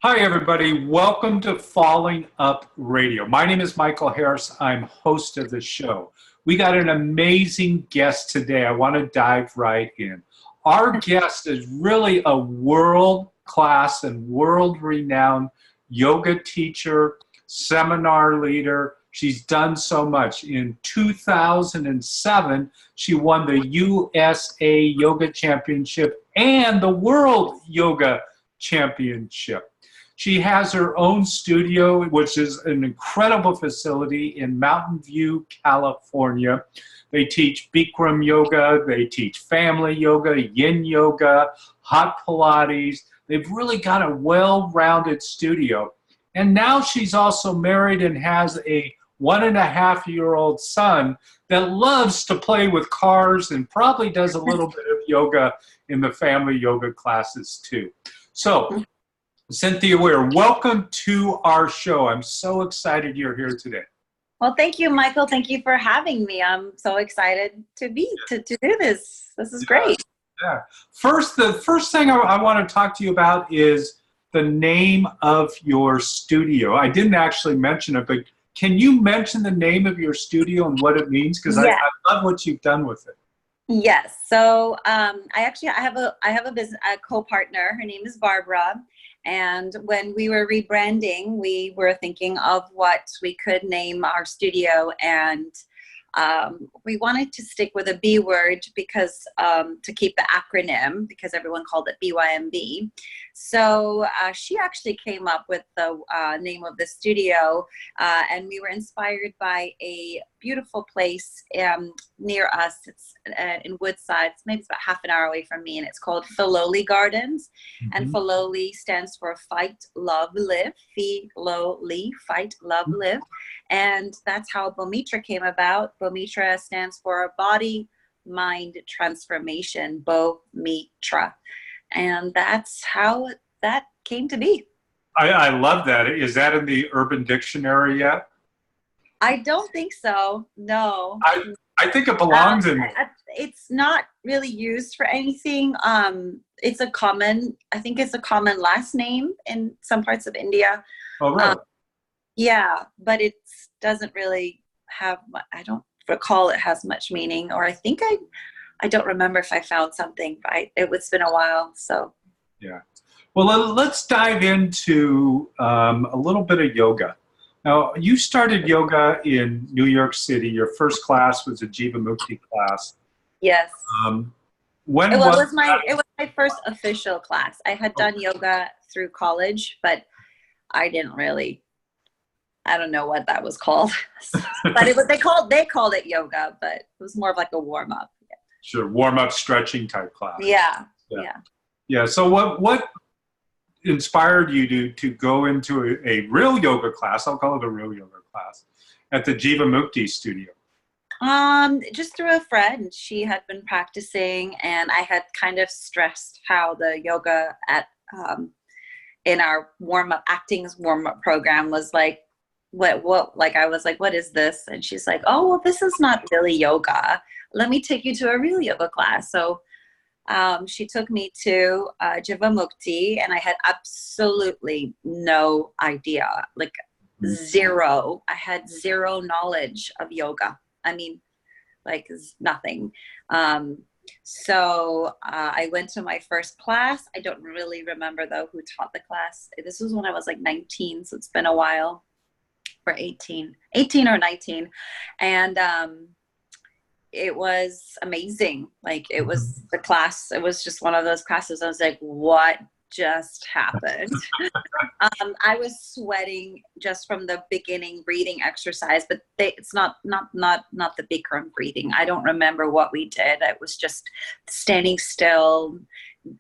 Hi, everybody. Welcome to Falling Up Radio. My name is Michael Harris. I'm host of the show. We got an amazing guest today. I want to dive right in. Our guest is really a world-class and world-renowned yoga teacher, seminar leader. She's done so much. In 2007, she won the USA Yoga Championship and the World Yoga Championship. She has her own studio, which is an incredible facility in Mountain View, California. They teach Bikram Yoga, they teach family yoga, yin yoga, hot Pilates. They've really got a well-rounded studio. And now she's also married and has a 1.5-year-old son that loves to play with cars and probably does a little bit of yoga in the family yoga classes too. So, Cynthia Wehr, welcome to our show. I'm so excited you're here today. Well, thank you, Michael. Thank you for having me. I'm so excited to do this. This is great. Yeah. The first thing I want to talk to you about is the name of your studio. I didn't actually mention it, but can you mention the name of your studio and what it means? Because I love what you've done with it. Yes. So I have a co-partner. Her name is Barbara. And when we were rebranding, we were thinking of what we could name our studio, and we wanted to stick with a B word because to keep the acronym, because everyone called it BYMB. So she actually came up with the name of the studio, and we were inspired by a beautiful place near us. It's in Woodside. Maybe it's about half an hour away from me, and it's called Filoli Gardens. Mm-hmm. And Filoli stands for Fight, Love, Live. Filoli, Fight, Love, Live. And that's how Bomitra came about. Bomitra stands for Body, Mind, Transformation, Bomitra. And that's how that came to be. I love that. Is that in the Urban Dictionary yet? I don't think so. No. I think it belongs in there. It's not really used for anything. It's a common last name in some parts of India. Oh, really? Yeah, but it doesn't really have, I don't recall it has much meaning, or I don't remember if I found something, but it's been a while, so. Yeah. Well, let's dive into a little bit of yoga. Now, you started yoga in New York City. Your first class was a Jivamukti class. Yes. It was my first official class. I had done yoga through college, but I don't know what that was called. But they called it yoga, but it was more of like a warm up. Sure, warm up stretching type class. Yeah. So what inspired you to go into a real yoga class? I'll call it a real yoga class at the Jivamukti studio. Just through a friend. She had been practicing, and I had kind of stressed how the yoga at in our acting warm up program was like, I was like, what is this? And she's like, oh, well, this is not really yoga. Let me take you to a real yoga class. So she took me to Jivamukti, and I had absolutely no idea, like zero. I had zero knowledge of yoga. I mean, like nothing. So I went to my first class. I don't really remember, though, who taught the class. This was when I was like 19, so it's been a while. Or 18 or 19. And it was amazing. Like, it was the class. It was just one of those classes. I was like, what just happened? I was sweating just from the beginning breathing exercise, but it's not the Bikram breathing. I don't remember what we did. It was just standing still,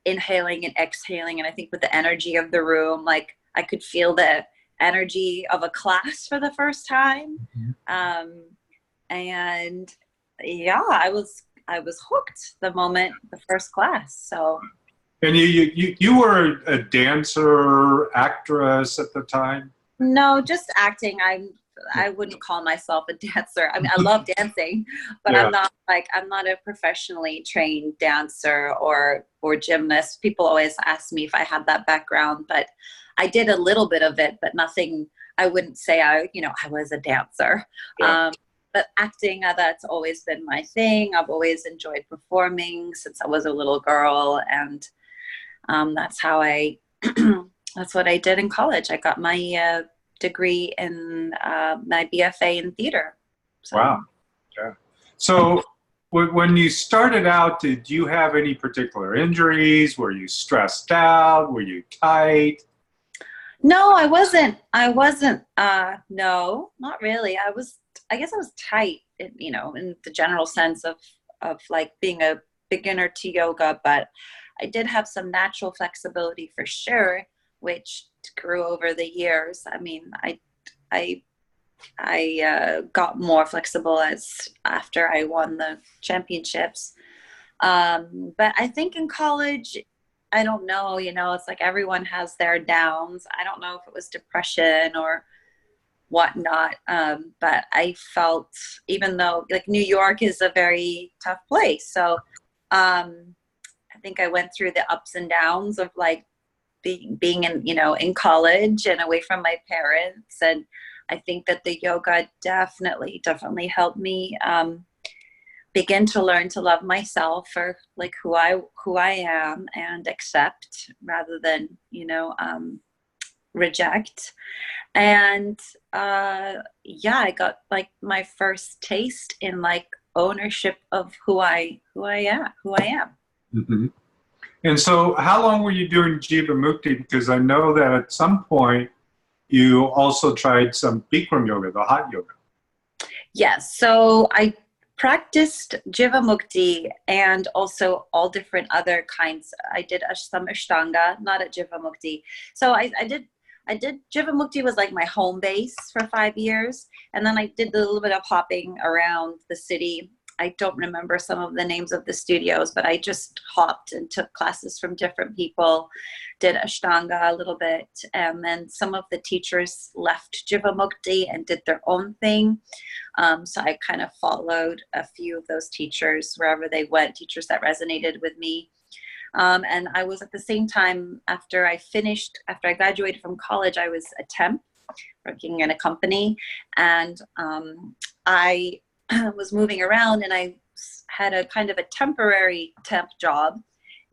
inhaling and exhaling. And I think with the energy of the room, like, I could feel the energy of a class for the first time. And yeah, I was hooked the first class. So. And you were a dancer, actress at the time? No, just acting. I wouldn't call myself a dancer. I mean, I love dancing, but I'm not a professionally trained dancer or gymnast. People always ask me if I had that background, but I did a little bit of it, but nothing, I wouldn't say I was a dancer. Yeah. But acting, that's always been my thing. I've always enjoyed performing since I was a little girl. And that's how that's what I did in college. I got my degree in my BFA in theater. So. Wow. Yeah. So when you started out, did you have any particular injuries? Were you stressed out? Were you tight? No, I wasn't. No, not really. I guess I was tight, in the general sense of like being a beginner to yoga, but I did have some natural flexibility for sure, which grew over the years. I mean, I got more flexible after I won the championships. But I think in college, I don't know, it's like everyone has their downs. I don't know if it was depression or whatnot. But I felt, even though like New York is a very tough place. So I think I went through the ups and downs of like being in college and away from my parents. And I think that the yoga definitely helped me begin to learn to love myself for like who I am and accept rather than reject. And I got like my first taste in like ownership of who I am. Mm-hmm. And so how long were you doing Jivamukti? Because I know that at some point you also tried some Bikram Yoga, the hot yoga. Yes. So I practiced Jivamukti and also all different other kinds. I did some Ashtanga, not at Jivamukti. So I did Jivamukti was like my home base for 5 years. And then I did a little bit of hopping around the city. I don't remember some of the names of the studios, but I just hopped and took classes from different people, did Ashtanga a little bit. And then some of the teachers left Jivamukti and did their own thing. So I kind of followed a few of those teachers wherever they went, teachers that resonated with me. And I was at the same time, after I graduated from college, I was a temp working in a company. And I was moving around, and I had a kind of a temporary temp job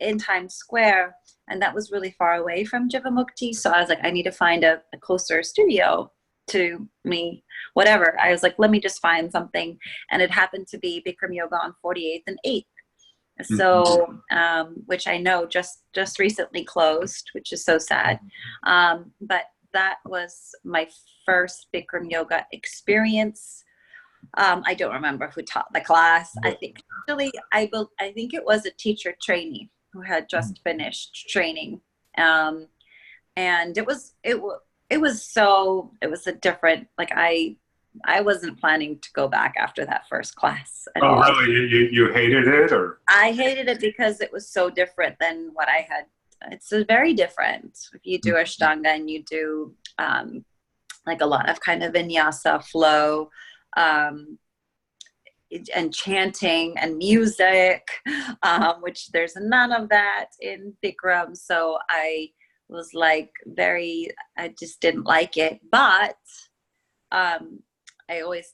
in Times Square, and that was really far away from Jivamukti. So I was like, I need to find a closer studio to me, whatever. I was like, let me just find something. And it happened to be Bikram Yoga on 48th and 8th. So, which I know just recently closed, which is so sad. But that was my first Bikram Yoga experience. I don't remember who taught the class. I think it was a teacher trainee who had just finished training. And it was a different, like I wasn't planning to go back after that first class at all. Oh, really? You hated it, or? I hated it because it was so different than what I had. It's very different. If you do Ashtanga and you do like a lot of kind of vinyasa flow, and chanting and music, which there's none of that in Bikram. So I was like I just didn't like it. But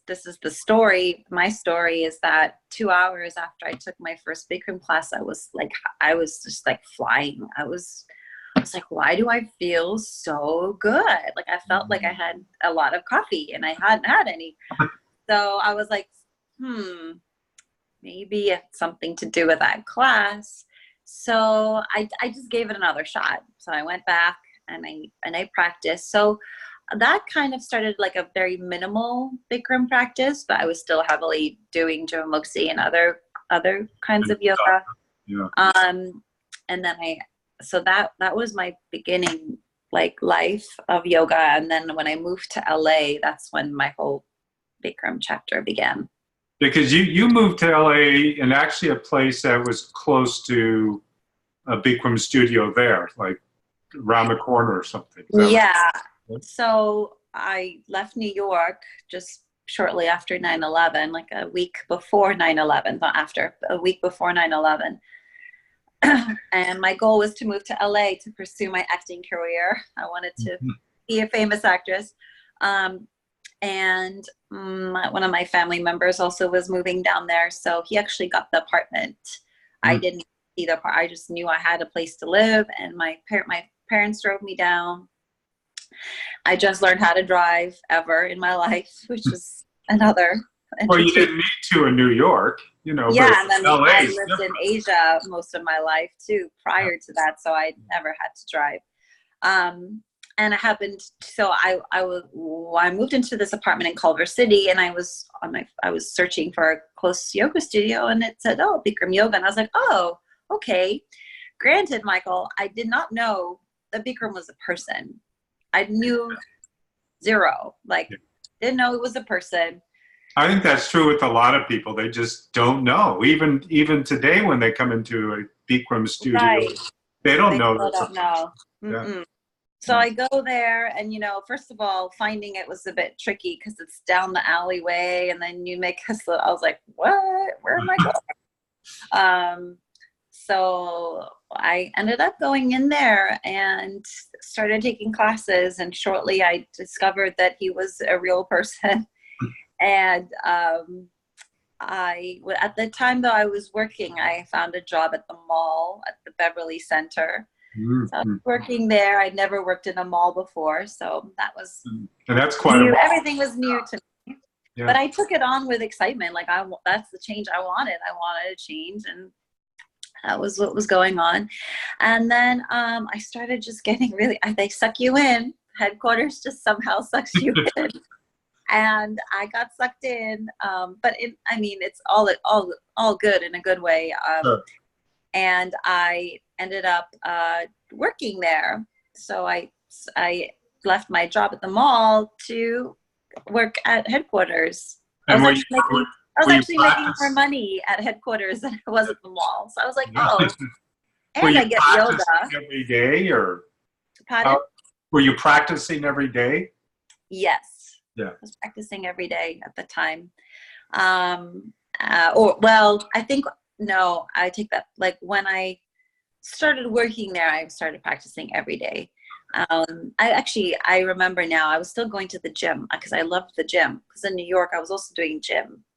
this is the story. My story is that 2 hours after I took my first Bikram class, I was just like flying. I was like, why do I feel so good? Like I felt like I had a lot of coffee and I hadn't had any. So I was like, maybe it's something to do with that class. So I just gave it another shot. So I went back and I practiced. So that kind of started like a very minimal Bikram practice, but I was still heavily doing Jivamukti and other kinds of yoga. Yeah. And then so that was my beginning like life of yoga. And then when I moved to LA, that's when my whole Bikram chapter began. Because you moved to LA and actually a place that was close to a Bikram studio there, like around the corner or something. Yeah. So I left New York just shortly after 9/11, like a week before 9/11, not after, a week before 9/11. And my goal was to move to LA to pursue my acting career. I wanted to be a famous actress. And one of my family members also was moving down there. So he actually got the apartment. I didn't see the part. I just knew I had a place to live, and my parents drove me down. I just learned how to drive ever in my life, which was another. Well, you didn't need to in New York, you know. Yeah, but and then I lived in Asia most of my life too, prior to that, so I never had to drive. And it happened. So I moved into this apartment in Culver City, and I was searching for a close yoga studio, and it said, "Oh, Bikram Yoga," and I was like, "Oh, okay." Granted, Michael, I did not know that Bikram was a person. I knew zero, didn't know it was a person. I think that's true with a lot of people. They just don't know. Even today, when they come into a Bikram studio, Right. they don't know. They don't know. Yeah. So I go there, and first of all, finding it was a bit tricky because it's down the alleyway, and then you make us. I was like, "What? Where am I going?" So I ended up going in there and started taking classes, and shortly I discovered that he was a real person. And at the time though I was working, I found a job at the mall at the Beverly Center. So I was working there. I'd never worked in a mall before, so that was and that's quite new. Everything was new to me. Yeah. But I took it on with excitement. That's the change I wanted. I wanted a change, and that was what was going on. And then I started just getting really. They suck you in. Headquarters just somehow sucks you in. And I got sucked in, but it's all good in a good way. Sure. And I ended up working there. So I left my job at the mall to work at headquarters. And I was actually making more money at headquarters than I was at the mall. So I was like, oh, and I get yoga every day, or pardon? Were you practicing every day? Yes. Yeah. I was practicing every day at the time. I take that. Like when I started working there, I started practicing every day. I remember now I was still going to the gym because I loved the gym, because in New York, I was also doing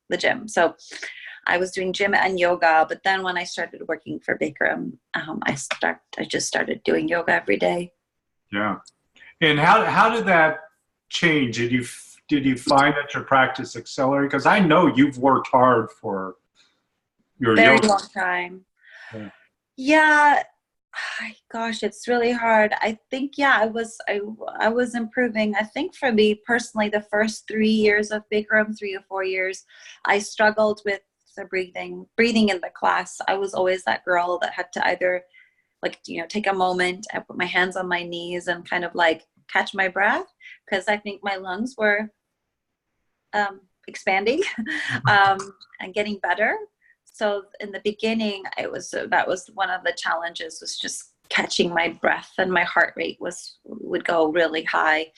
the gym. So I was doing gym and yoga, but then when I started working for Bikram, I just started doing yoga every day. Yeah. And how did that change? Did you find that your practice accelerated? Because I know you've worked hard for your very yoga. long time. Yeah. Gosh, it's really hard. I think, I was improving. I think for me personally, the first 3 years of Bikram, 3 or 4 years, I struggled with the breathing in the class. I was always that girl that had to either take a moment. I put my hands on my knees and kind of catch my breath, because I think my lungs were expanding and getting better. So in the beginning, that was one of the challenges, was just catching my breath, and my heart rate would go really high.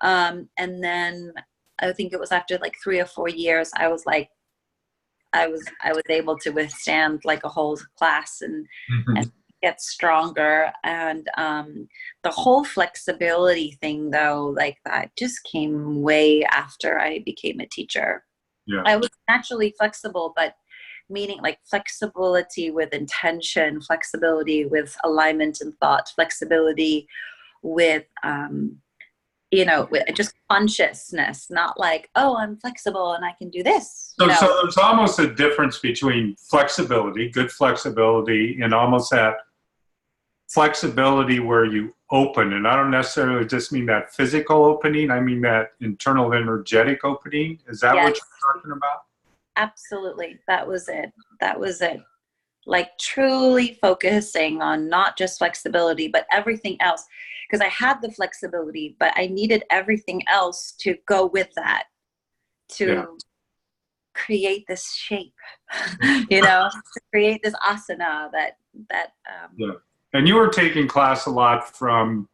And then I think it was after 3 or 4 years, I was able to withstand a whole class and get stronger. And the whole flexibility thing though, that just came way after I became a teacher. Yeah. I was naturally flexible, but meaning flexibility with intention, flexibility with alignment and thought, flexibility with with just consciousness, not oh, I'm flexible and I can do this. So there's almost a difference between flexibility, good flexibility, and almost that flexibility where you open. And I don't necessarily just mean that physical opening. I mean that internal energetic opening. Is that what you're talking about? Absolutely. That was it. Truly focusing on not just flexibility, but everything else. Because I had the flexibility, but I needed everything else to go with that, to create this shape, to create this asana that. And you were taking class a lot from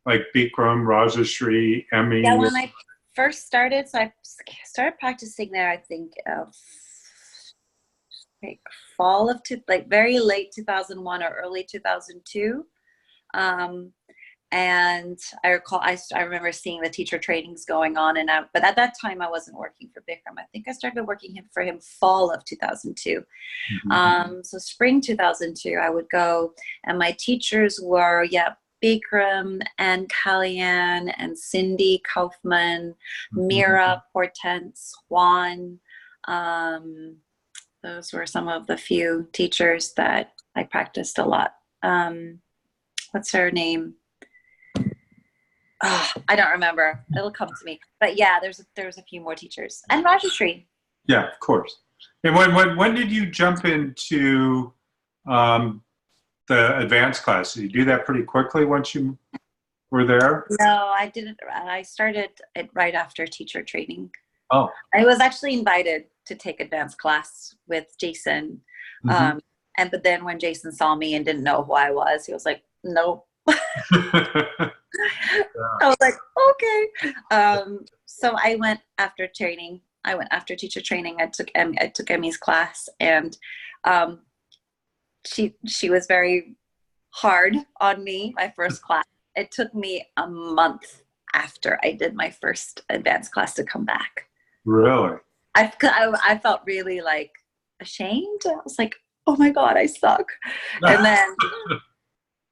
Bikram, Rajashri, Emmy. Yeah, when I first started, so I started practicing there, I think fall of like very late 2001 or early 2002. And I remember seeing the teacher trainings going on, but at that time I wasn't working for Bikram. I think I started working for him fall of 2002. So spring 2002, I would go, and my teachers were, Bikram and Kellyanne and Cindy Kaufman, Mira Portence, Juan. Those were some of the few teachers that I practiced a lot. What's her name? Oh, I don't remember. It'll come to me. But yeah, there's a few more teachers. And Rajashri. Yeah, of course. And when did you jump into the advanced class? Did you do that pretty quickly once you were there? No, I didn't. I started it right after teacher training. Oh. I was actually invited to take advanced class with Jason. But then when Jason saw me and didn't know who I was, he was like, nope. I was like, okay. So I went after training. I went after teacher training. I took Emmy's class, and she was very hard on me. My first class. It took me a month after I did my first advanced class to come back. Really? I felt really like ashamed. I was like, oh my God, I suck. And then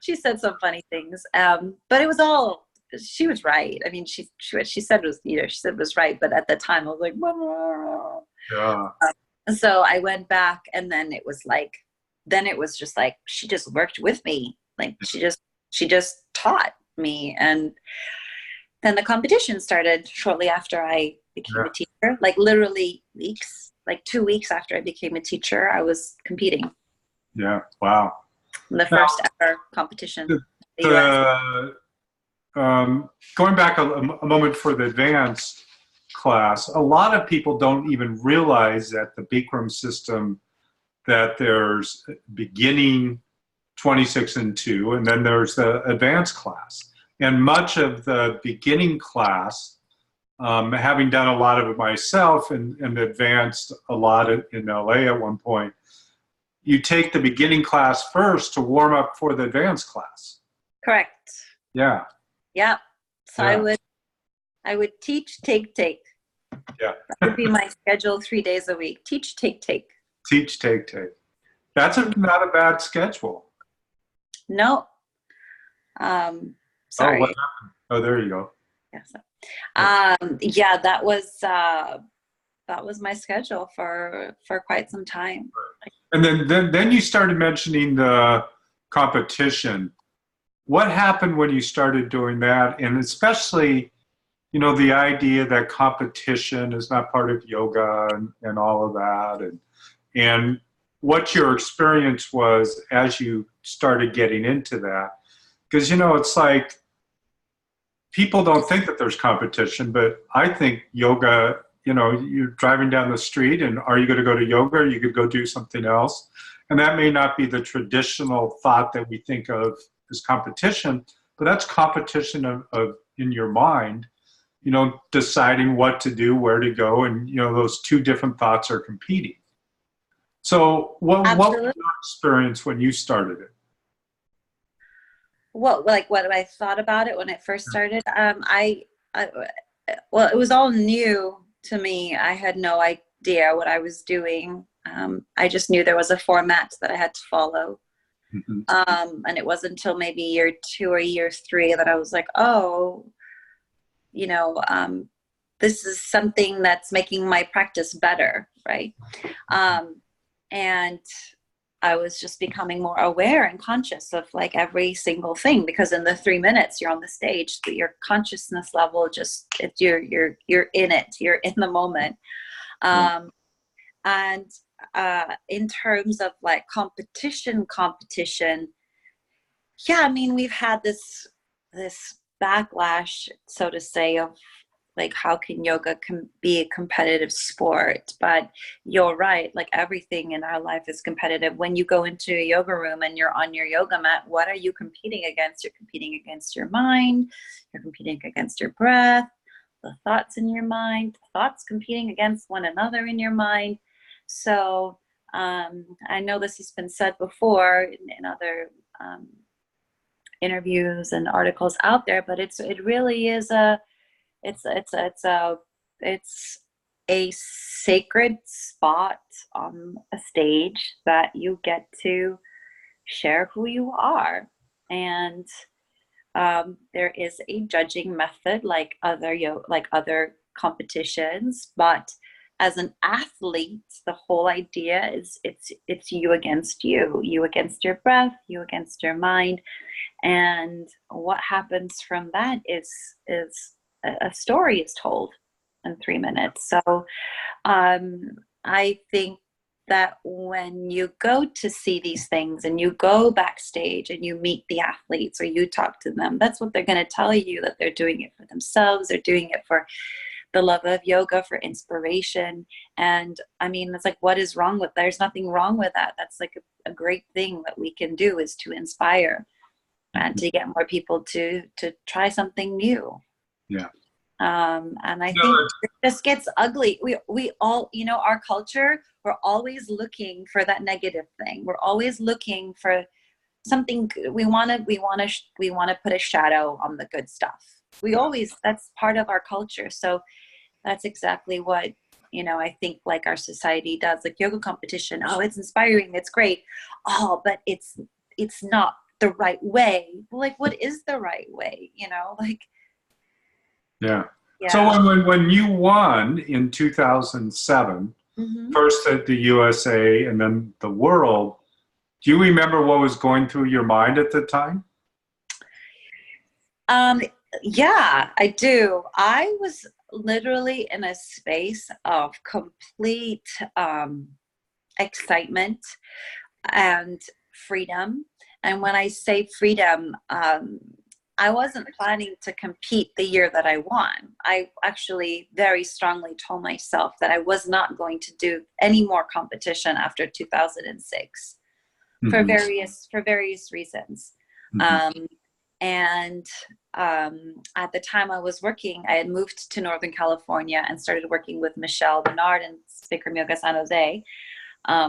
she said some funny things, but it was all, she was right. I mean, she said was, she said was right, but at the time I was like, yeah. So I went back, and then it was just like, she just worked with me. Like she just taught me. And then the competition started shortly after I became a teacher, like literally weeks, like 2 weeks after I became a teacher, I was competing. Yeah. Wow. The first ever competition. Going back a moment for the advanced class, a lot of people don't even realize that the Bikram system, that there's beginning 26 and 2, and then there's the advanced class. And much of the beginning class, having done a lot of it myself and advanced a lot in LA at one point, you take the beginning class first to warm up for the advanced class. Correct. Yeah. Yeah. So yeah. I would teach, take. Yeah. That would be my schedule 3 days a week. Teach, take. Teach, take. That's not a bad schedule. No. Sorry. Oh, what happened? Oh, there you go. Yes. Yeah, that was my schedule for quite some time. And then you started mentioning the competition. What happened when you started doing that? And especially, the idea that competition is not part of yoga and all of that, and what your experience was as you started getting into that. Because, it's like people don't think that there's competition, but I think yoga, you're driving down the street, and are you going to go to yoga, or you could go do something else? And that may not be the traditional thought that we think of as competition, but that's competition of in your mind, deciding what to do, where to go, and, those two different thoughts are competing. So what was your experience when you started it? What I thought about it when it first started? Well, it was all new to me. I had no idea what I was doing. I just knew there was a format that I had to follow. And it wasn't until maybe year 2 or year 3 that I was like, oh, this is something that's making my practice better, right? And I was just becoming more aware and conscious of like every single thing, because in the 3 minutes you're on the stage, your consciousness level you're in it, you're in the moment. And in terms of like competition, yeah, I mean, we've had this backlash, so to say, of like, how can yoga be a competitive sport? But you're right, like everything in our life is competitive. When you go into a yoga room and you're on your yoga mat, what are you competing against? You're competing against your mind, you're competing against your breath, the thoughts in your mind, thoughts competing against one another in your mind. So I know this has been said before in other interviews and articles out there, but it really is it's a sacred spot on a stage that you get to share who you are. And there is a judging method like other competitions, but as an athlete, the whole idea is it's you against you against your breath, you against your mind. And what happens from that is a story is told in 3 minutes. So I think that when you go to see these things and you go backstage and you meet the athletes or you talk to them, that's what they're going to tell you, that they're doing it for themselves. They're doing it for the love of yoga, for inspiration. And I mean, it's like, what is wrong with that? There's nothing wrong with that. That's like a great thing that we can do, is to inspire and to get more people to try something new. Yeah. And I think it just gets ugly. We all, our culture, we're always looking for that negative thing. We're always looking for something. We want to put a shadow on the good stuff. That's part of our culture. So that's exactly what, I think like our society does, like yoga competition. Oh, it's inspiring. It's great. Oh, but it's not the right way. Like, what is the right way? Yeah. So when you won in 2007, first at the USA and then the world, do you remember what was going through your mind at the time? Yeah, I do. I was literally in a space of complete excitement and freedom. And when I say freedom, I wasn't planning to compete the year that I won. I actually very strongly told myself that I was not going to do any more competition after 2006 for various reasons. And at the time I was working, I had moved to Northern California and started working with Michelle Bernard and Bikram Yoga San Jose,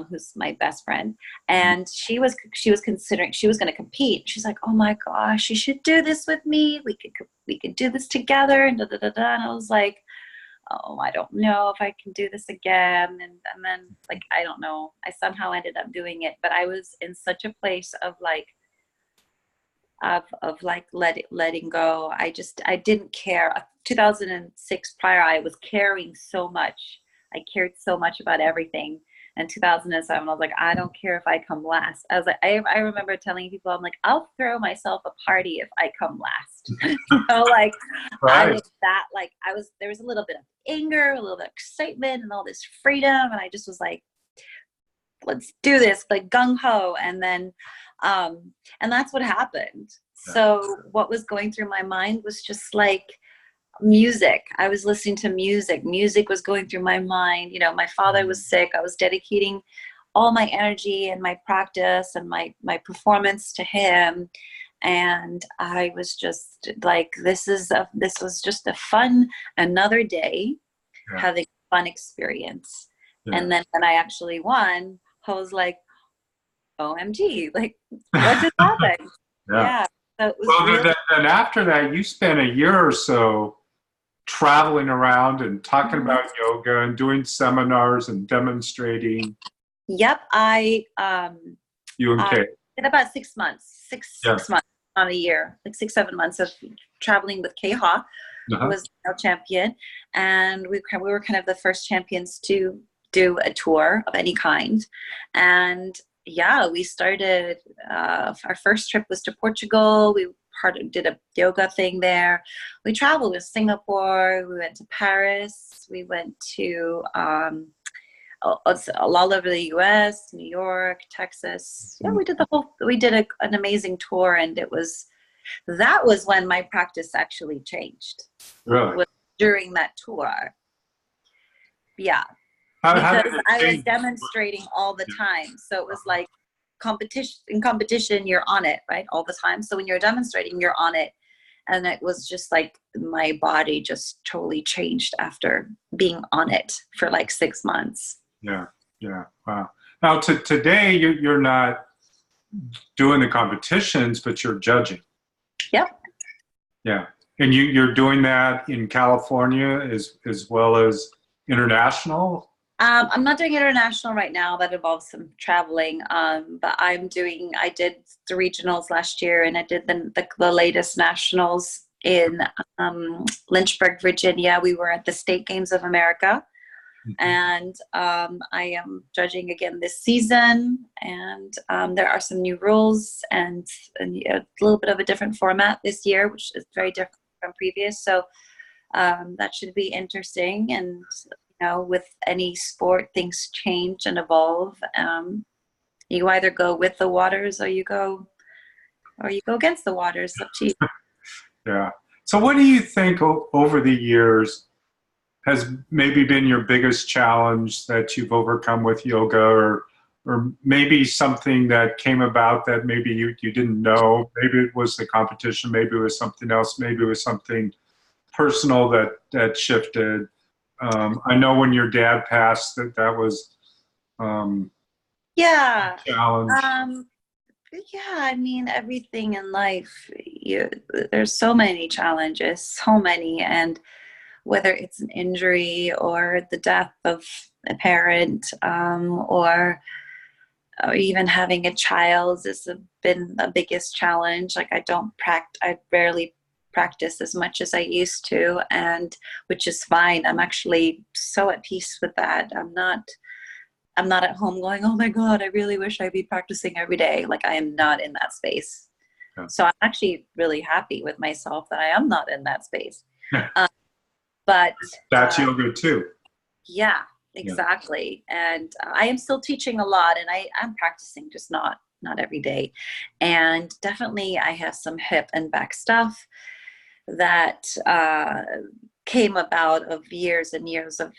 who's my best friend. And she was considering, she was going to compete. She's like, oh my gosh, you should do this with me. We could do this together. And And I was like, oh, I don't know if I can do this again. And then like, I don't know. I somehow ended up doing it, but I was in such a place of like, letting go. I didn't care. 2006 prior, I was caring so much. I cared so much about everything. And 2007, I was like, I don't care if I come last. I was like, I remember telling people, I'm like, I'll throw myself a party if I come last. Right. I was that, like, there was a little bit of anger, a little bit of excitement and all this freedom. And I just was like, let's do this, like gung ho. And then, and that's what happened. So what was going through my mind was just like music. I was listening to music. Music was going through my mind. My father was sick. I was dedicating all my energy and my practice and my performance to him. And I was just like, this was just another day, having a fun experience. And then when I actually won, I was like, OMG, like, what just happened? So it was then after that, you spent a year or so traveling around and talking about yoga and doing seminars and demonstrating. Yep. I you and Kate did about 6 months, six months, not a year, like 6-7 months of traveling with Kay Ha, who was our champion. And we were kind of the first champions to do a tour of any kind. And we started, our first trip was to Portugal. We did a yoga thing there. We traveled to Singapore. We went to Paris. We went to all over the US, New York, Texas. We did an amazing tour. And that was when my practice actually changed. Really? Was during that tour. Yeah. How because I was demonstrating all the time. So it was like competition, you're on it, right? All the time. So when you're demonstrating, you're on it. And it was just like my body just totally changed after being on it for like 6 months. Yeah. Wow. Now, today, you're not doing the competitions, but you're judging. Yep. Yeah. And you're doing that in California as well as international? I'm not doing international right now. That involves some traveling. But I did the regionals last year, and I did the latest nationals in Lynchburg, Virginia. We were at the State Games of America. And I am judging again this season, and there are some new rules and a little bit of a different format this year, which is very different from previous. So that should be interesting. And with any sport, things change and evolve. You either go with the waters or you go against the waters. It's up to you. Yeah. So what do you think over the years has maybe been your biggest challenge that you've overcome with yoga, or maybe something that came about that maybe you didn't know? Maybe it was the competition, maybe it was something else, maybe it was something personal that shifted. I know when your dad passed that was Yeah. a challenge. Yeah, I mean, everything in life, there's so many challenges, so many, and whether it's an injury or the death of a parent, or even having a child has been the biggest challenge. Like I barely practice as much as I used to, and which is fine. I'm actually so at peace with that. I'm not at home going, oh my God, I really wish I'd be practicing every day. Like I am not in that space. Yeah. So I'm actually really happy with myself that I am not in that space. But that's yoga too. Yeah, exactly. Yeah. And I am still teaching a lot, and I'm practicing, just not every day. And definitely I have some hip and back stuff that came about of years and years of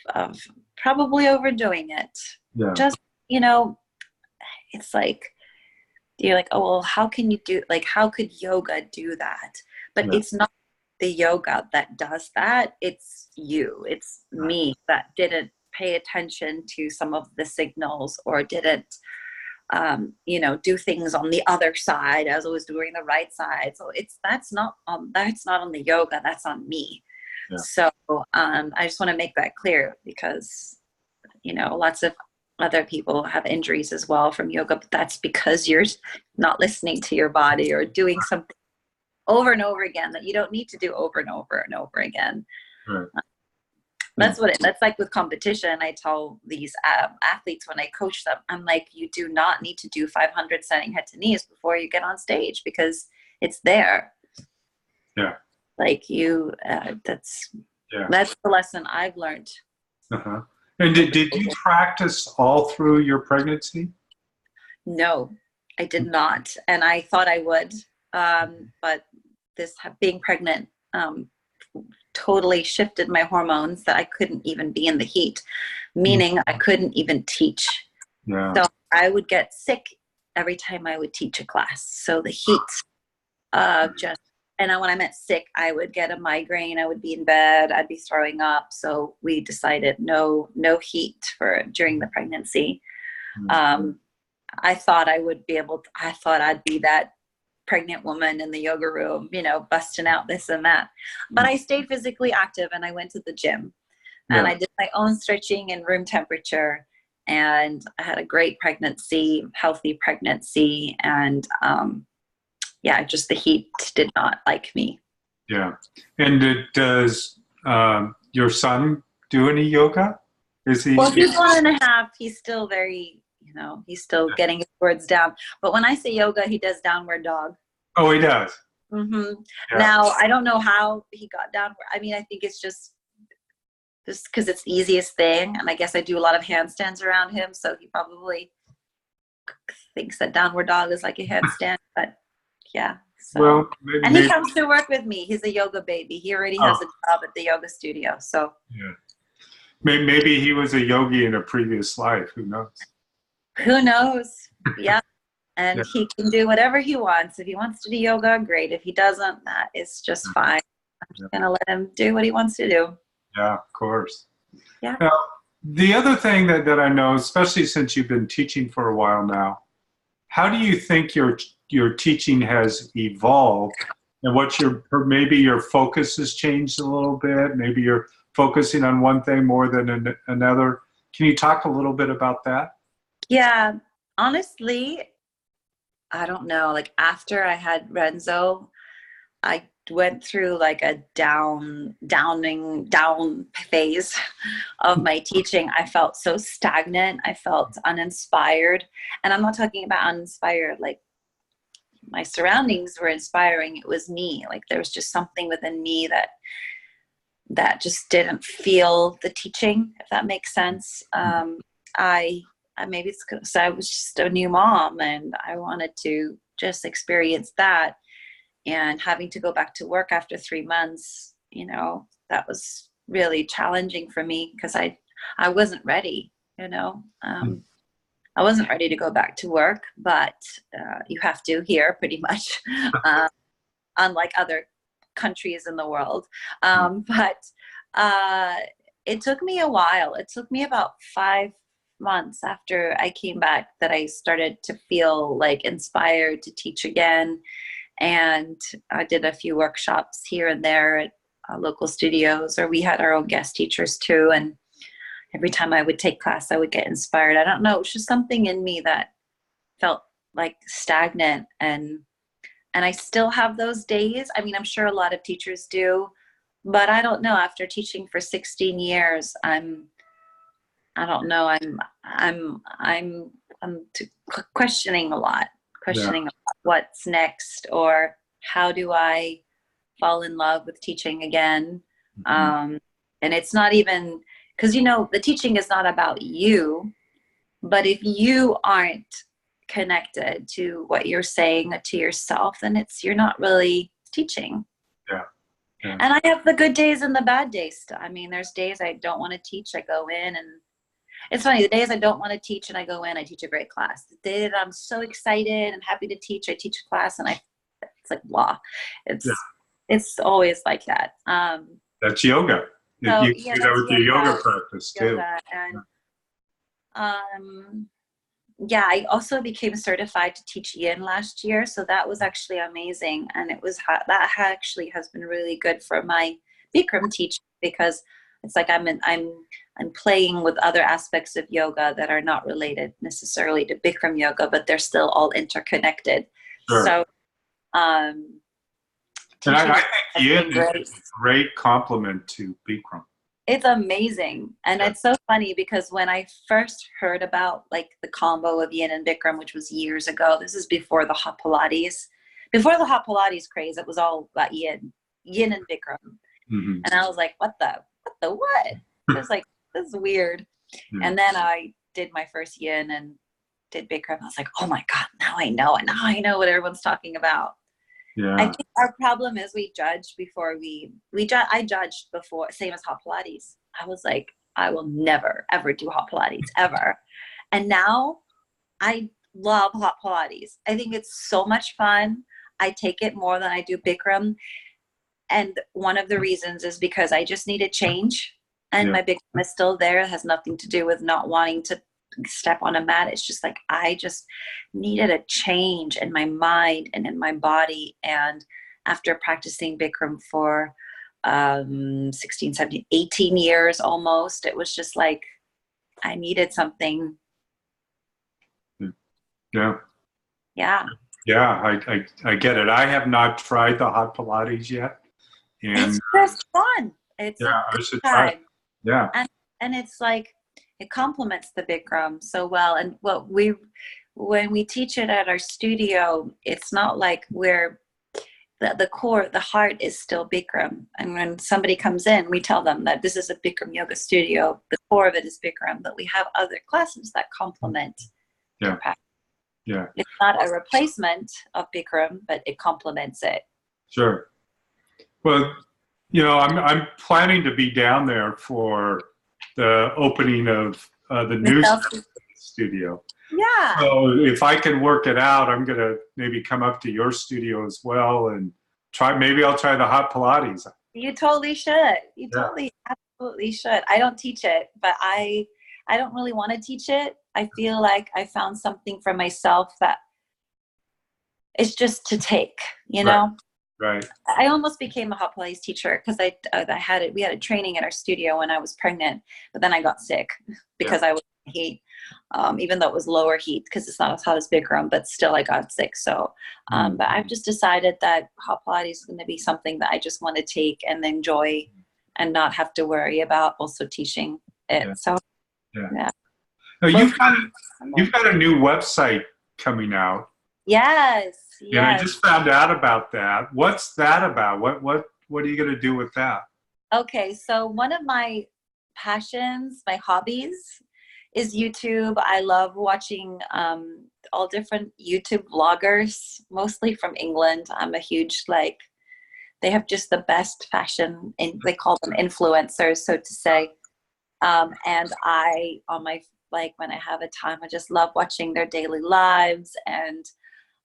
probably overdoing it. Yeah. Just, it's like, you're like, oh, well, how can you how could yoga do that? But it's not the yoga that does that. It's you. It's me that didn't pay attention to some of the signals, or didn't, do things on the other side as I was doing the right side. So that's not on the yoga. That's on me. Yeah. So I just want to make that clear, because lots of other people have injuries as well from yoga, but that's because you're not listening to your body, or doing something over and over again that you don't need to do over and over and over again. Right. That's like with competition. I tell these athletes when I coach them, I'm like, you do not need to do 500 standing head to knees before you get on stage, because it's there. Yeah. Like that's the lesson I've learned. Uh-huh. And did you practice all through your pregnancy? No, I did not. And I thought I would. But this being pregnant totally shifted my hormones, that I couldn't even be in the heat, meaning I couldn't even teach. Yeah. So I would get sick every time I would teach a class. So the heat and when I meant sick, I would get a migraine. I would be in bed. I'd be throwing up. So we decided no heat during the pregnancy. Mm-hmm. I thought I'd be that pregnant woman in the yoga room, busting out this and that. But I stayed physically active, and I went to the gym, and I did my own stretching in room temperature, and I had a great pregnancy, healthy pregnancy. And just the heat did not like me. Yeah. And does your son do any yoga? Is he? Well, he's 1.5. He's still very, he's still getting his words down. But when I say yoga, he does downward dog. Oh, he does? Mm-hmm. Yeah. Now, I don't know how he got downward. I mean, I think it's just because it's the easiest thing. And I guess I do a lot of handstands around him. So he probably thinks that downward dog is like a handstand. But yeah. So. Well, he comes to work with me. He's a yoga baby. He already has a job at the yoga studio. So yeah. Maybe he was a yogi in a previous life. Who knows? Who knows? Yeah. And he can do whatever he wants. If he wants to do yoga, great. If he doesn't, that is just fine. I'm just going to let him do what he wants to do. Yeah, of course. Yeah. Now, The other thing that I know, especially since you've been teaching for a while now, how do you think your teaching has evolved, and what's maybe your focus has changed a little bit? Maybe you're focusing on one thing more than another. Can you talk a little bit about that? Yeah, honestly, I don't know. Like after I had Renzo, I went through like a down phase of my teaching. I felt so stagnant. I felt uninspired. And I'm not talking about uninspired, like my surroundings were inspiring. It was me. Like there was just something within me that just didn't feel the teaching, if that makes sense. Maybe it's because I was just a new mom and I wanted to just experience that. And having to go back to work after 3 months, that was really challenging for me because I wasn't ready, I wasn't ready to go back to work, but you have to here pretty much, unlike other countries in the world. But it took me a while. It took me about 5 months after I came back that I started to feel like inspired to teach again. And I did a few workshops here and there at local studios, or we had our own guest teachers too. And every time I would take class, I would get inspired. I don't know. It was just something in me that felt like stagnant. And I still have those days. I mean, I'm sure a lot of teachers do, but I don't know. After teaching for 16 years, I'm questioning a lot. What's next, or how do I fall in love with teaching again. And it's not even because the teaching is not about you, but if you aren't connected to what you're saying to yourself, then you're not really teaching. Yeah. And I have the good days and the bad days. I mean, there's days I don't want to teach. I go in and it's funny, the days I don't want to teach and I go in, I teach a great class. The day that I'm so excited and happy to teach, I teach a class and it's like, blah. It's always like that. That's yoga. So, you do that with your yoga practice too. And I also became certified to teach yin last year. So that was actually amazing. And that actually has been really good for my Bikram teaching, because it's like I'm playing with other aspects of yoga that are not related necessarily to Bikram yoga, but they're still all interconnected. Sure. So, and I think yin is a great complement to Bikram. It's amazing. And it's so funny because when I first heard about like the combo of yin and Bikram, which was years ago, this is before the hot Pilates. Before the hot Pilates craze, it was all about yin and Bikram. And I was like, what? It was like, this is weird. And then I did my first yin and did Bikram. I was like, oh my God, now I know. And now I know what everyone's talking about. Yeah. I think our problem is we judge before I judged before, same as hot Pilates. I was like, I will never, ever do hot Pilates, ever. And now I love hot Pilates. I think it's so much fun. I take it more than I do Bikram. And one of the reasons is because I just need a change. And my Bikram is still there. It has nothing to do with not wanting to step on a mat. It's just like I just needed a change in my mind and in my body. And after practicing Bikram for 16, 17, 18 years almost, it was just like I needed something. Yeah. Yeah. Yeah, I get it. I have not tried the hot Pilates yet. And it's just fun. It's I should try it. Yeah. And it's like it complements the Bikram so well. And when we teach it at our studio, it's not like we're the core, the heart is still Bikram. And when somebody comes in, we tell them that this is a Bikram yoga studio. The core of it is Bikram, but we have other classes that complement their practice. Yeah. It's not a replacement of Bikram, but it complements it. Sure. Well, I'm planning to be down there for the opening of the new studio. Yeah. So if I can work it out, I'm going to maybe come up to your studio as well and maybe I'll try the hot Pilates. You totally should. Totally, absolutely should. I don't teach it, but I don't really want to teach it. I feel like I found something for myself that is just to take, you know? Right. I almost became a hot Pilates teacher because we had a training in our studio when I was pregnant, but then I got sick because I was in heat, even though it was lower heat because it's not as hot as Bikram, but still I got sick. So, but I've just decided that hot Pilates is going to be something that I just want to take and enjoy and not have to worry about also teaching it. Yeah. So, yeah. Now, you've got a new website coming out. Yes. And I just found out about that. What's that about? What are you going to do with that? Okay, so one of my passions, my hobbies, is YouTube. I love watching all different YouTube vloggers, mostly from England. I'm a huge they have just the best fashion, and they call them influencers, so to say. And when I have a time, I just love watching their daily lives and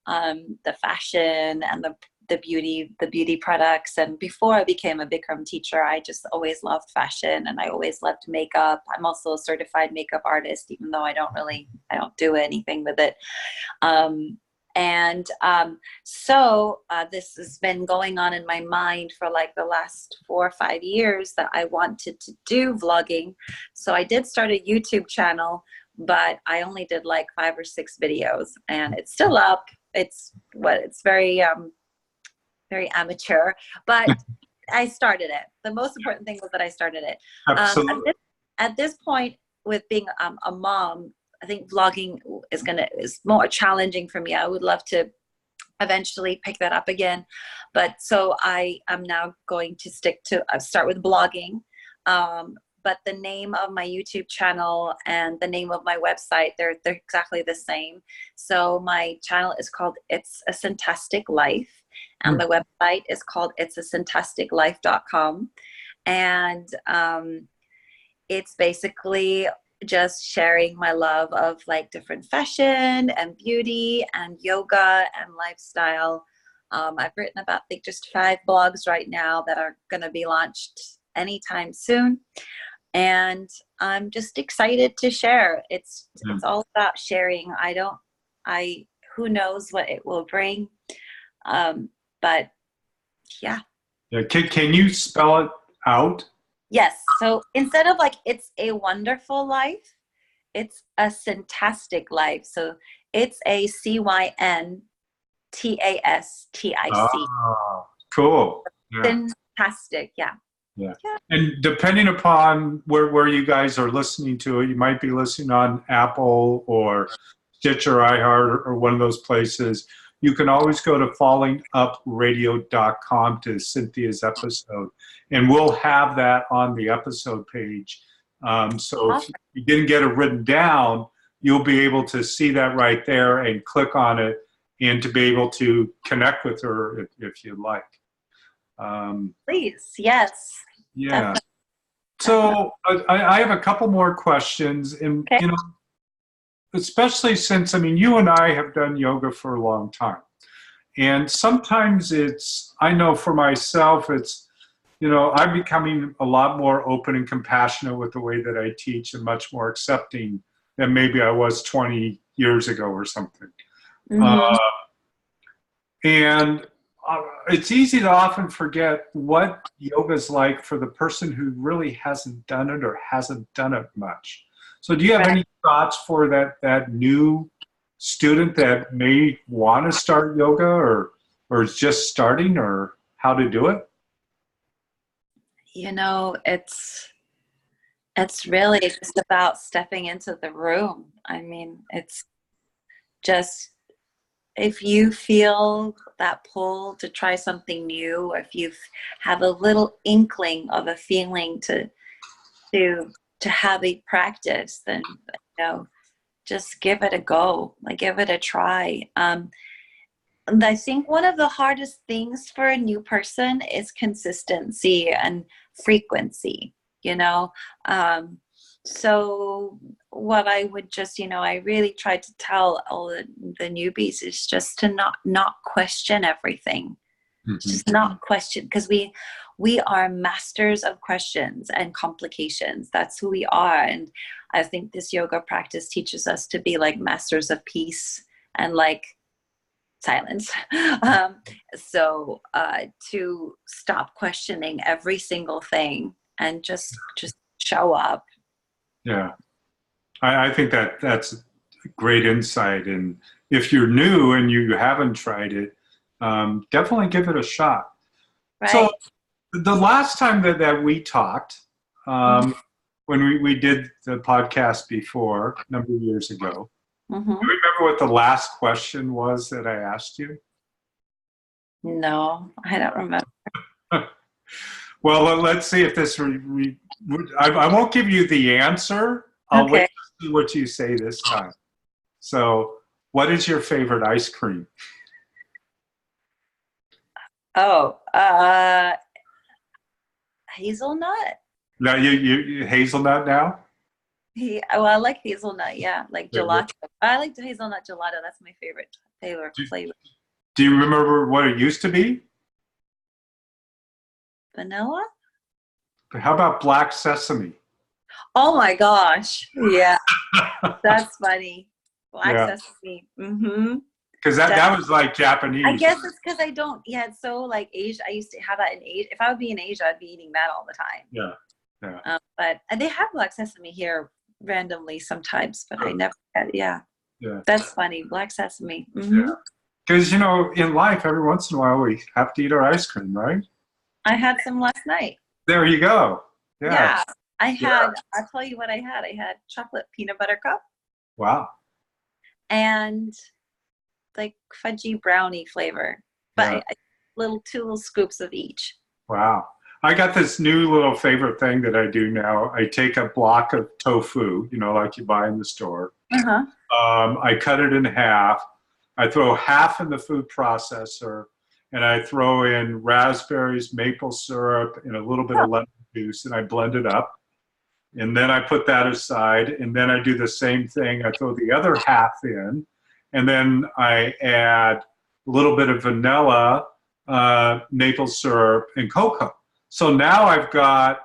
the fashion and the beauty products. And before I became a Bikram teacher, I just always loved fashion and I always loved makeup. I'm also a certified makeup artist, even though I don't do anything with it. So this has been going on in my mind for like the last 4 or 5 years that I wanted to do vlogging. So I did start a YouTube channel, but I only did like 5 or 6 videos, and it's still up. It's very, very amateur, but I started it. The most important thing was that I started it. Absolutely. At this point, with being a mom, I think vlogging is more challenging for me. I would love to eventually pick that up again, but so I am now going to start with blogging. But the name of my YouTube channel and the name of my website, they're exactly the same. So my channel is called It's a Syntastic Life, and the website is called itsasyntasticlife.com. And it's basically just sharing my love of like different fashion and beauty and yoga and lifestyle. I've written about, I think, just 5 blogs right now that are going to be launched anytime soon. And I'm just excited to share. It's all about sharing. Who knows what it will bring. But yeah. Yeah. Can you spell it out? Yes. So instead of like, it's a wonderful life, it's a syntastic life. So it's a CYNTASTIC. Oh, cool. Yeah. Syntastic. Yeah. Yeah. And depending upon where you guys are listening to it, you might be listening on Apple or Stitcher, iHeart, or one of those places. You can always go to fallingupradio.com to Cynthia's episode, and we'll have that on the episode page. So if you didn't get it written down, you'll be able to see that right there and click on it and to be able to connect with her if you'd like. Please, yes. Yeah. So I have a couple more questions, and you know, especially since you and I have done yoga for a long time, and sometimes I know for myself, I'm becoming a lot more open and compassionate with the way that I teach, and much more accepting than maybe I was 20 years ago or something. And it's easy to often forget what yoga is like for the person who really hasn't done it or hasn't done it much. So do you have any thoughts for that new student that may want to start yoga or is just starting, or how to do it? It's really just about stepping into the room. It's just, if you feel that pull to try something new, or if you have a little inkling of a feeling to have a practice, then just give it a go, give it a try. And I think one of the hardest things for a new person is consistency and frequency. So what I would just, I really try to tell all the newbies is just to not question everything. Just not question, because we are masters of questions and complications. That's who we are. And I think this yoga practice teaches us to be like masters of peace and like silence. So to stop questioning every single thing and just show up. Yeah. I think that's great insight. And if you're new and you haven't tried it, definitely give it a shot. Right. So the last time that we talked, when we did the podcast before, a number of years ago, do you remember what the last question was that I asked you? No, I don't remember. Well, let's see if this, I won't give you the answer. I'll wait to see what you say this time. So what is your favorite ice cream? Oh, hazelnut. Now you hazelnut now? Well, I like hazelnut. Yeah, like gelato. I like the hazelnut gelato. That's my favorite flavor. Do you remember what it used to be? Vanilla. How about black sesame? Oh my gosh! Yeah, that's funny. Black sesame. Because that was like Japanese. I guess it's because I don't. Yeah, it's so like Asia. I used to have that in Asia. If I would be in Asia, I'd be eating that all the time. Yeah. But they have black sesame here randomly sometimes, but I never had. Yeah. That's funny. Black sesame. Yeah. Because in life, every once in a while, we have to eat our ice cream, right? I had some last night. There you go. Yeah. I had. I'll tell you what I had. I had chocolate peanut butter cup. Wow. And like fudgy brownie flavor, but two little scoops of each. Wow. I got this new little favorite thing that I do now. I take a block of tofu, like you buy in the store. I cut it in half. I throw half in the food processor, and I throw in raspberries, maple syrup, and a little bit of lemon juice, and I blend it up. And then I put that aside, and then I do the same thing. I throw the other half in, and then I add a little bit of vanilla, maple syrup, and cocoa. So now I've got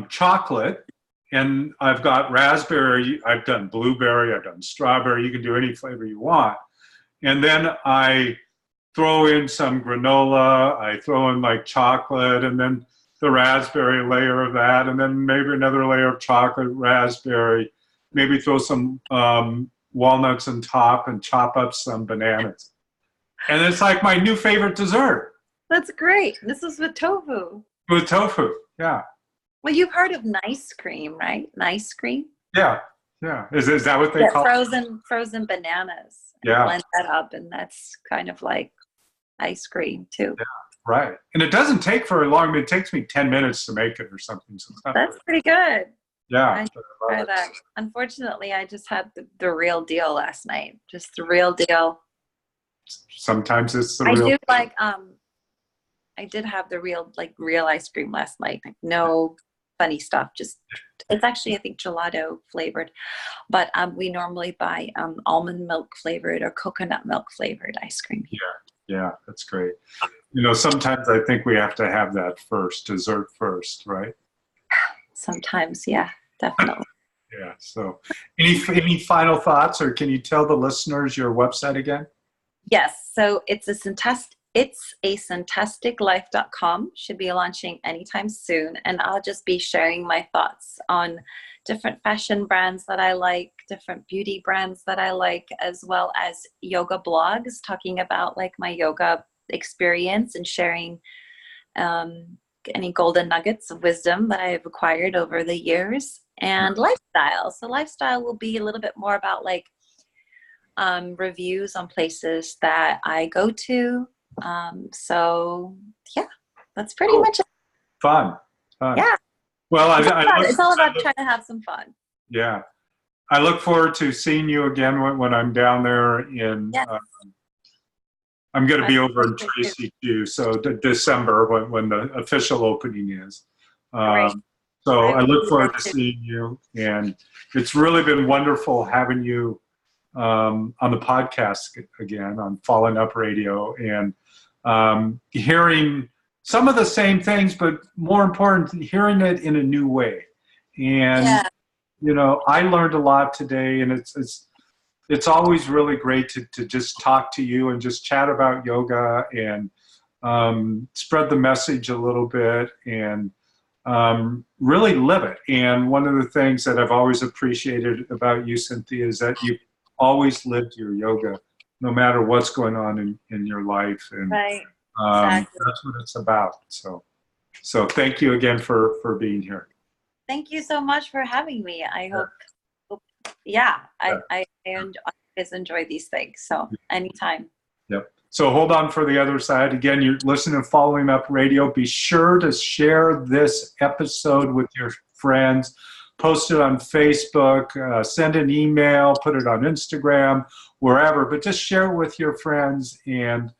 chocolate, and I've got raspberry. I've done blueberry. I've done strawberry. You can do any flavor you want. And then I throw in some granola. I throw in like chocolate, and then the raspberry layer of that, and then maybe another layer of chocolate, raspberry, maybe throw some walnuts on top and chop up some bananas. And it's like my new favorite dessert. That's great. This is with tofu. With tofu, yeah. Well, you've heard of nice cream, right? Nice cream? Yeah. Is that what they call it? Frozen bananas. Yeah. Blend that up, and that's kind of like ice cream too. Yeah. Right. And it doesn't take very long. I mean, it takes me 10 minutes to make it or something. So that's pretty good. Yeah. I try that. Unfortunately, I just had the real deal last night. Just the real deal. Sometimes it's the real. I did have the real ice cream last night. Like no funny stuff. Just it's actually I think gelato flavored, but we normally buy almond milk flavored or coconut milk flavored ice cream here. Yeah, that's great. Sometimes I think we have to have that dessert first, right? Sometimes, yeah, definitely. Yeah. So, any final thoughts, or can you tell the listeners your website again? Yes. So it's a syntasticlife.com. Should be launching anytime soon, and I'll just be sharing my thoughts on different fashion brands that I like, different beauty brands that I like, as well as yoga blogs talking about like my yoga experience and sharing any golden nuggets of wisdom that I have acquired over the years, and lifestyle. So lifestyle will be a little bit more about like reviews on places that I go to. So yeah, that's pretty much it. Fun. Yeah. Well, it's all about trying to have some fun. Yeah. I look forward to seeing you again when I'm down there in, I'm going to be over in Tracy too. So December when the official opening is. So I look forward to seeing you, and it's really been wonderful having you on the podcast again on Falling Up Radio, and hearing some of the same things, but more important, hearing it in a new way. And, Yeah. you know, I learned a lot today, and it's always really great to just talk to you and just chat about yoga and spread the message a little bit and really live it. And one of the things that I've always appreciated about you, Cynthia, is that you always lived your yoga, no matter what's going on in your life. And Right. Exactly. that's what it's about. So thank you again for being here. Thank you so much for having me. I hope, yeah, I always enjoy these things. So anytime. Yep. So hold on for the other side. Again, you're listening to Following Up Radio. Be sure to share this episode with your friends. Post it on Facebook, send an email, put it on Instagram, wherever. But just share it with your friends, and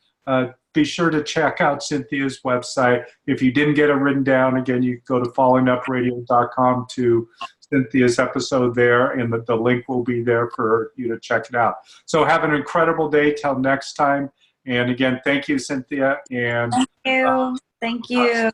be sure to check out Cynthia's website. If you didn't get it written down, again, you go to followingupradio.com to Cynthia's episode there, and the link will be there for you to check it out. So have an incredible day. Till next time. And again, thank you, Cynthia. And thank you. Thank you.